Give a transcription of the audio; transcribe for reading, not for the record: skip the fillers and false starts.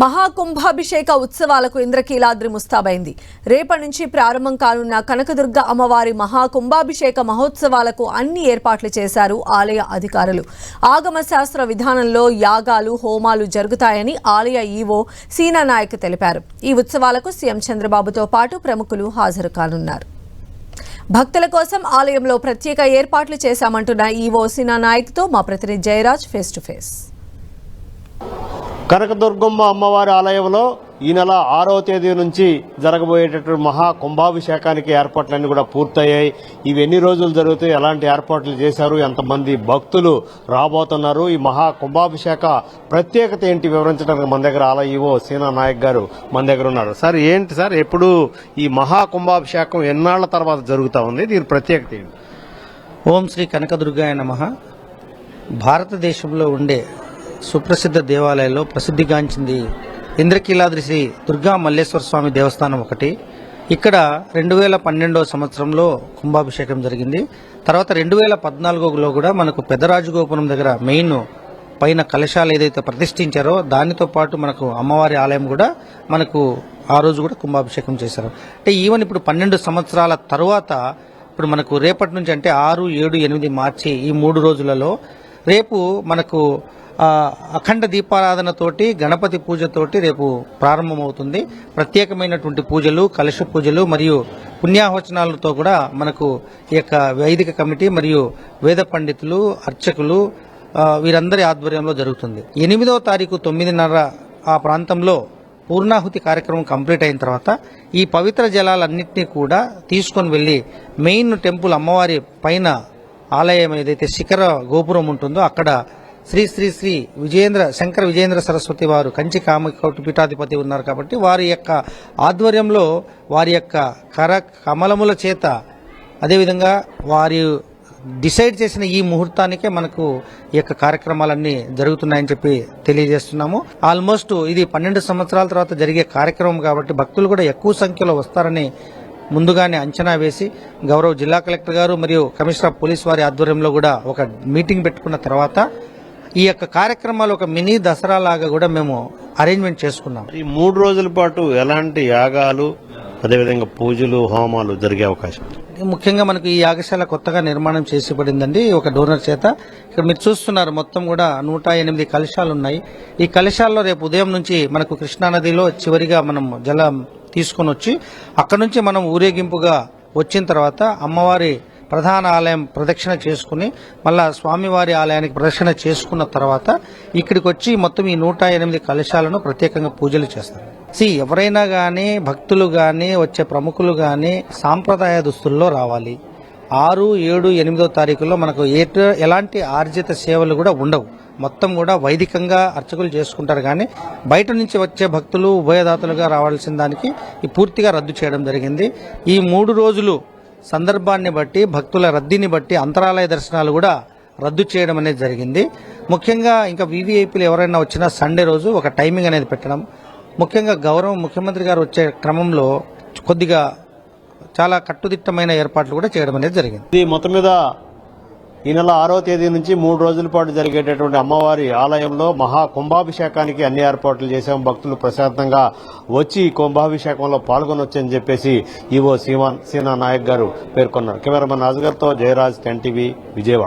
మహాకుంభాభిషేక ఉత్సవాలకు ఇంద్రకీలాద్రి ముస్తాబైంది. రేపటి నుంచి ప్రారంభం కానున్న కనకదుర్గ అమ్మవారి మహాకుంభాభిషేక మహోత్సవాలకు అన్ని ఏర్పాట్లు చేశారు ఆలయ అధికారులు. ఆగమ శాస్త్ర విధానంలో యాగాలు, హోమాలు జరుగుతాయని ఆలయ ఈవో సీనా నాయక్ తెలిపారు. ఈ ఉత్సవాలకు సీఎం చంద్రబాబుతో పాటు ప్రముఖులు హాజరు కానున్నారు. భక్తుల కోసం ఆలయంలో ప్రత్యేక ఏర్పాట్లు చేశామంటున్న ఈవో సీనా నాయక్తో మా ప్రతినిధి Jayaraj face to face. Kanakadurgamma అమ్మవారి ఆలయంలో ఈ నెల 6వ తేదీ నుంచి జరగబోయేటటువంటి మహా కుంభాభిషేకానికి ఏర్పాట్లన్నీ కూడా పూర్తయ్యాయి. ఇవి ఎన్ని రోజులు జరుగుతాయి, ఎలాంటి ఏర్పాట్లు చేశారు, ఎంతమంది భక్తులు రాబోతున్నారు, ఈ మహా కుంభాభిషేక ప్రత్యేకత ఏంటి వివరించడానికి మన దగ్గర ఆలయ ఈవో సీనా నాయక్ గారు మన దగ్గర ఉన్నారు. సార్ ఏంటి సార్, ఎప్పుడు ఈ మహా కుంభాభిషేకం ఎన్నాళ్ల తర్వాత జరుగుతూ ఉంది, దీని ప్రత్యేకత ఏంటి? ఓం శ్రీ కనకదుర్గాయ నమః. భారతదేశంలో ఉండే సుప్రసిద్ధ దేవాలయాల్లో ప్రసిద్ధిగాంచింది ఇంద్రకీలాద్రి శ్రీ దుర్గా మల్లేశ్వర స్వామి దేవస్థానం ఒకటి. ఇక్కడ 2012వ సంవత్సరంలో కుంభాభిషేకం జరిగింది. తర్వాత 2014లో కూడా మనకు పెద్దరాజగోపురం దగ్గర మెయిన్ పైన కలశాలు ఏదైతే ప్రతిష్ఠించారో దానితో పాటు మనకు అమ్మవారి ఆలయం కూడా మనకు ఆ రోజు కూడా కుంభాభిషేకం చేశారు. అంటే ఈవెన్ ఇప్పుడు 12 సంవత్సరాల తరువాత ఇప్పుడు మనకు రేపటి నుంచి అంటే 6, 7, 8 మార్చి ఈ 3 రోజులలో రేపు మనకు అఖండ దీపారాధనతోటి గణపతి పూజతోటి రేపు ప్రారంభమవుతుంది. ప్రత్యేకమైనటువంటి పూజలు, కలశ పూజలు మరియు పుణ్యాహవచనాలతో కూడా మనకు ఈ యొక్క వైదిక కమిటీ మరియు వేద పండితులు, అర్చకులు వీరందరి ఆధ్వర్యంలో జరుగుతుంది. 8వ తారీఖు 9:30 ఆ ప్రాంతంలో పూర్ణాహుతి కార్యక్రమం కంప్లీట్ అయిన తర్వాత ఈ పవిత్ర జలాలన్నింటినీ కూడా తీసుకొని వెళ్లి మెయిన్ టెంపుల్ అమ్మవారి పైన ఆలయం ఏదైతే శిఖర గోపురం ఉంటుందో అక్కడ శ్రీ శ్రీ శ్రీ శంకర విజయేంద్ర సరస్వతి వారు కంచి కామకోటి పీఠాధిపతి ఉన్నారు కాబట్టి వారి యొక్క ఆధ్వర్యంలో వారి యొక్క కమలముల చేత అదేవిధంగా వారి డిసైడ్ చేసిన ఈ ముహూర్తానికే మనకు ఈ యొక్క కార్యక్రమాలన్నీ జరుగుతున్నాయని చెప్పి తెలియజేస్తున్నాము. ఆల్మోస్ట్ ఇది 12 సంవత్సరాల తర్వాత జరిగే కార్యక్రమం కాబట్టి భక్తులు కూడా ఎక్కువ సంఖ్యలో వస్తారని ముందుగానే అంచనా వేసి గౌరవ జిల్లా కలెక్టర్ గారు మరియు కమిషనర్ ఆఫ్ పోలీస్ వారి ఆధ్వర్యంలో కూడా ఒక మీటింగ్ పెట్టుకున్న తర్వాత ఈ యొక్క కార్యక్రమాలు ఒక మినీ దసరా లాగా కూడా మేము అరేంజ్మెంట్ చేసుకున్నాం. ఈ 3 రోజుల పాటు ఎలాంటి యాగాలు అదేవిధంగా పూజలు, హోమాలు జరిగే అవకాశం? ముఖ్యంగా మనకు ఈ యాగశాల కొత్తగా నిర్మాణం చేసి పడిందండి ఒక డోనర్ చేత. ఇక్కడ మీరు చూస్తున్నారు మొత్తం కూడా 108 కలశాలు ఉన్నాయి. ఈ కలశాల్లో రేపు ఉదయం నుంచి మనకు కృష్ణానదిలో చివరిగా మనం జలం తీసుకొని వచ్చి అక్కడ నుంచి మనం ఊరేగింపుగా వచ్చిన తర్వాత అమ్మవారి ప్రధాన ఆలయం ప్రదక్షిణ చేసుకుని మళ్ళా స్వామివారి ఆలయానికి ప్రదక్షిణ చేసుకున్న తర్వాత ఇక్కడికి వచ్చి మొత్తం ఈ 108 కలశాలను ప్రత్యేకంగా పూజలు చేస్తారు. ఎవరైనా గానీ భక్తులు గానీ వచ్చే ప్రముఖులు గానీ సాంప్రదాయ దుస్తుల్లో రావాలి. 6, 7, 8వ తారీఖుల్లో మనకు ఎలాంటి ఆర్జిత సేవలు కూడా ఉండవు. మొత్తం కూడా వైదికంగా అర్చకులు చేసుకుంటారు. కానీ బయట నుంచి వచ్చే భక్తులు ఉభయదాతలుగా రావాల్సిన దానికి ఈ పూర్తిగా రద్దు చేయడం జరిగింది. ఈ 3 రోజులు సందర్భాన్ని బట్టి భక్తుల రద్దీని బట్టి అంతరాలయ దర్శనాలు కూడా రద్దు చేయడం అనేది జరిగింది. ముఖ్యంగా ఇంకా వీవీఐపీలు ఎవరైనా వచ్చినా సండే రోజు ఒక టైమింగ్ అనేది పెట్టడం, ముఖ్యంగా గౌరవ ముఖ్యమంత్రి గారు వచ్చే క్రమంలో కొద్దిగా చాలా కట్టుదిట్టమైన ఏర్పాట్లు కూడా చేయడం అనేది జరిగింది. ఇది మొత్తం మీద ఈ నెల 6వ తేదీ నుంచి 3 రోజుల పాటు జరిగేటటువంటి అమ్మవారి ఆలయంలో మహా కుంభాభిషేకానికి అన్ని ఏర్పాట్లు చేశాం. భక్తులు ప్రశాంతంగా వచ్చి కుంభాభిషేకంలో పాల్గొనొచ్చని చెప్పేసి ఈవో సీనా నాయక్ గారు పేర్కొన్నారు. కెమెరామెన్ అజగర్తో జయరాజ్, 10 టీవీ, విజయవాడ.